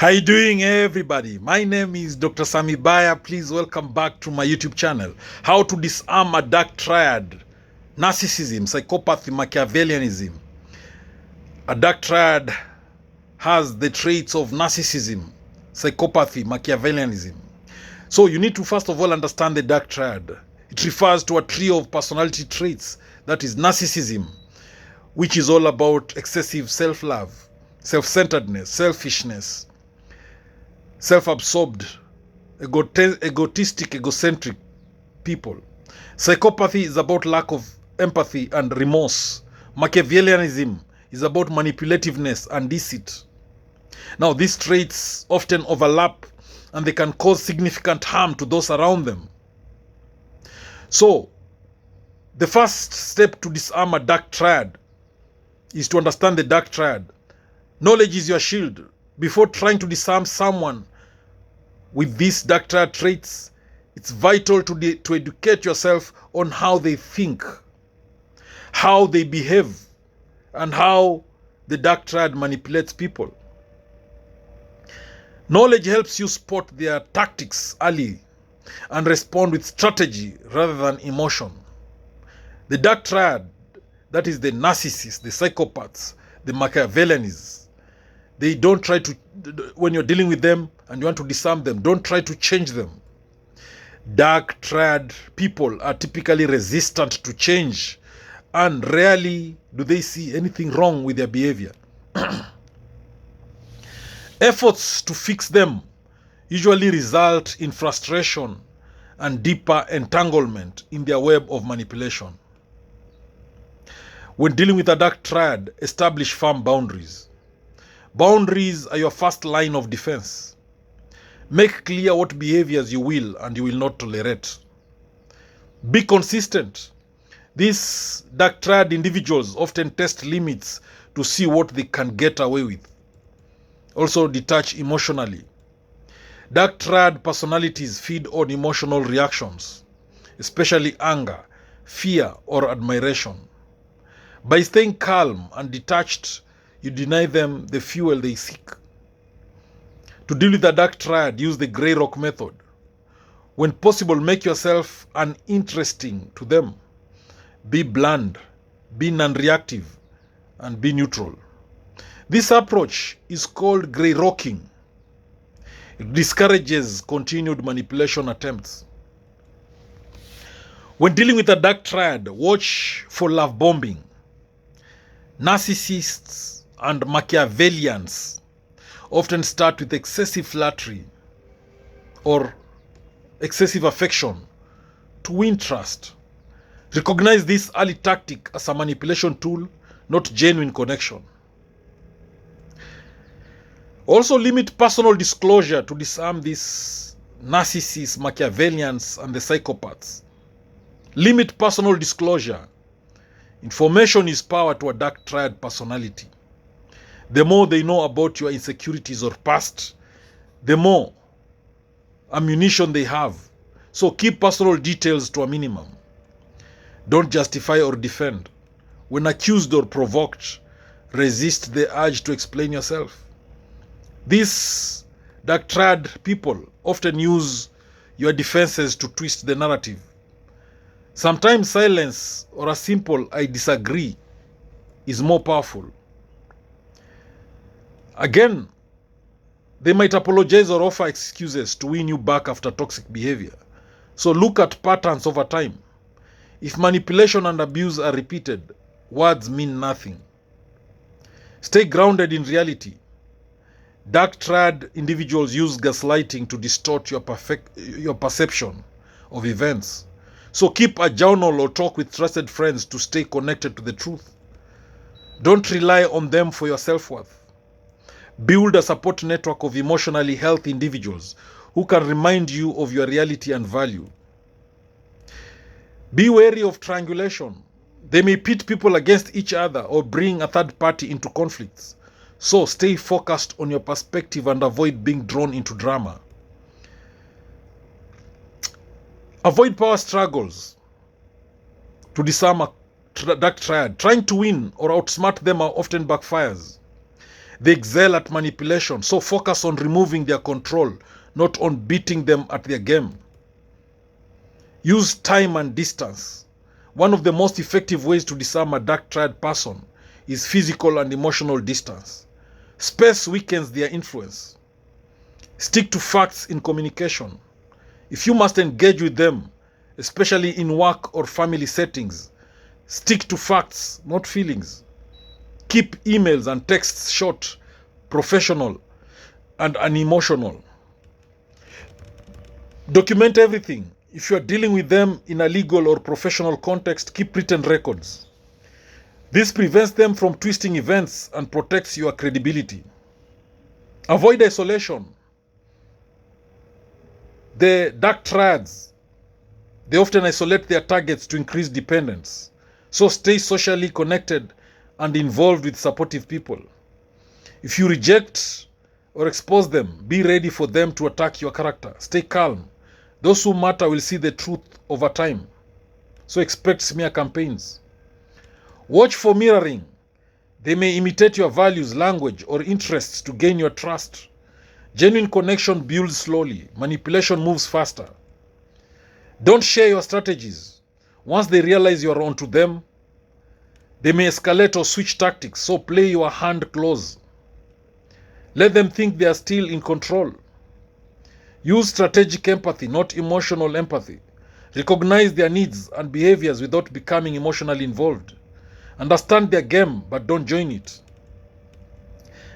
How you doing, everybody? My name is Dr. Sami Baya. Please welcome back to my YouTube channel. How to disarm a dark triad: narcissism, psychopathy, Machiavellianism. A dark triad has the traits of narcissism, psychopathy, Machiavellianism. So you need to first of all understand the dark triad. It refers to a trio of personality traits, that is narcissism, which is all about excessive self-love, self-centeredness, selfishness, self-absorbed, egotistic, egocentric people. Psychopathy is about lack of empathy and remorse. Machiavellianism is about manipulativeness and deceit. Now, these traits often overlap and they can cause significant harm to those around them. So, the first step to disarm a dark triad is to understand the dark triad. Knowledge is your shield. Before trying to disarm someone with these dark triad traits, it's vital to educate yourself on how they think, how they behave, and how the dark triad manipulates people. Knowledge helps you spot their tactics early and respond with strategy rather than emotion. The dark triad, that is the narcissists, the psychopaths, the Machiavellians, they don't try to, when you're dealing with them and you want to disarm them, don't try to change them. Dark triad people are typically resistant to change and rarely do they see anything wrong with their behavior. Efforts to fix them usually result in frustration and deeper entanglement in their web of manipulation. When dealing with a dark triad, establish firm boundaries. Boundaries are your first line of defense. Make clear what behaviors you will and you will not tolerate. Be consistent. These dark triad individuals often test limits to see what they can get away with. Also, detach emotionally. Dark triad personalities feed on emotional reactions, especially anger, fear, or admiration. By staying calm and detached, you deny them the fuel they seek. To deal with the dark triad, use the grey rock method. When possible, make yourself uninteresting to them. Be bland, be non-reactive, and be neutral. This approach is called grey rocking. It discourages continued manipulation attempts. When dealing with a dark triad, watch for love bombing. Narcissists and Machiavellians often start with excessive flattery or excessive affection to win trust. Recognize this early tactic as a manipulation tool, not genuine connection. Also, limit personal disclosure to disarm these narcissists, Machiavellians, and the psychopaths. Limit personal disclosure. Information is power to a dark triad personality. The more they know about your insecurities or past, the more ammunition they have. So keep personal details to a minimum. Don't justify or defend. When accused or provoked, resist the urge to explain yourself. These dark triad people often use your defenses to twist the narrative. Sometimes silence or a simple "I disagree" is more powerful. Again, they might apologize or offer excuses to win you back after toxic behavior. So look at patterns over time. If manipulation and abuse are repeated, words mean nothing. Stay grounded in reality. Dark triad individuals use gaslighting to distort your perception of events. So keep a journal or talk with trusted friends to stay connected to the truth. Don't rely on them for your self-worth. Build a support network of emotionally healthy individuals who can remind you of your reality and value. Be wary of triangulation. They may pit people against each other or bring a third party into conflicts. So stay focused on your perspective and avoid being drawn into drama. Avoid power struggles to disarm a dark triad. Trying to win or outsmart them often backfires. They excel at manipulation, so focus on removing their control, not on beating them at their game. Use time and distance. One of the most effective ways to disarm a dark triad person is physical and emotional distance. Space weakens their influence. Stick to facts in communication. If you must engage with them, especially in work or family settings, stick to facts, not feelings. Keep emails and texts short, professional, and unemotional. Document everything. If you are dealing with them in a legal or professional context, keep written records. This prevents them from twisting events and protects your credibility. Avoid isolation. The dark triads, they often isolate their targets to increase dependence. So stay socially connected and involved with supportive people. If you reject or expose them, be ready for them to attack your character. Stay calm. Those who matter will see the truth over time. So expect smear campaigns. Watch for mirroring. They may imitate your values, language, or interests to gain your trust. Genuine connection builds slowly. Manipulation moves faster. Don't share your strategies. Once they realize you are onto them, they may escalate or switch tactics, so play your hand close. Let them think they are still in control. Use strategic empathy, not emotional empathy. Recognize their needs and behaviors without becoming emotionally involved. Understand their game, but don't join it.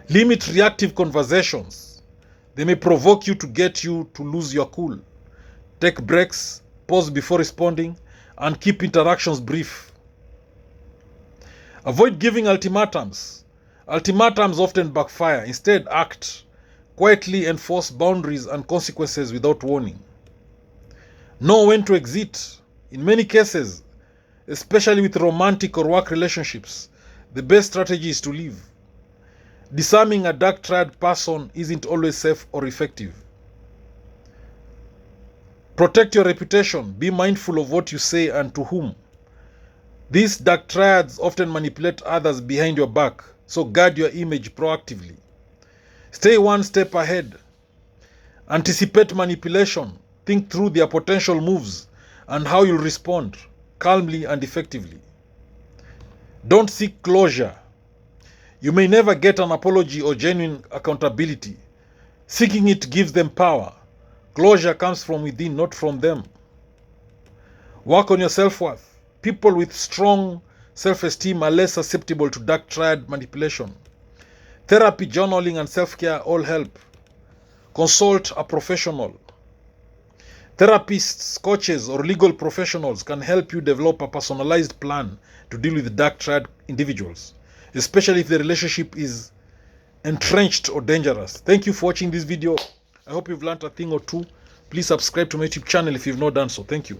Limit reactive conversations. They may provoke you to get you to lose your cool. Take breaks, pause before responding, and keep interactions brief. Avoid giving ultimatums. Ultimatums often backfire. Instead, act. Quietly enforce boundaries and consequences without warning. Know when to exit. In many cases, especially with romantic or work relationships, the best strategy is to leave. Disarming a dark triad person isn't always safe or effective. Protect your reputation. Be mindful of what you say and to whom. These dark triads often manipulate others behind your back, so guard your image proactively. Stay one step ahead. Anticipate manipulation. Think through their potential moves and how you'll respond calmly and effectively. Don't seek closure. You may never get an apology or genuine accountability. Seeking it gives them power. Closure comes from within, not from them. Work on your self-worth. People with strong self-esteem are less susceptible to dark triad manipulation. Therapy, journaling, and self-care all help. Consult a professional. Therapists, coaches, or legal professionals can help you develop a personalized plan to deal with dark triad individuals, especially if the relationship is entrenched or dangerous. Thank you for watching this video. I hope you've learned a thing or two. Please subscribe to my YouTube channel if you've not done so. Thank you.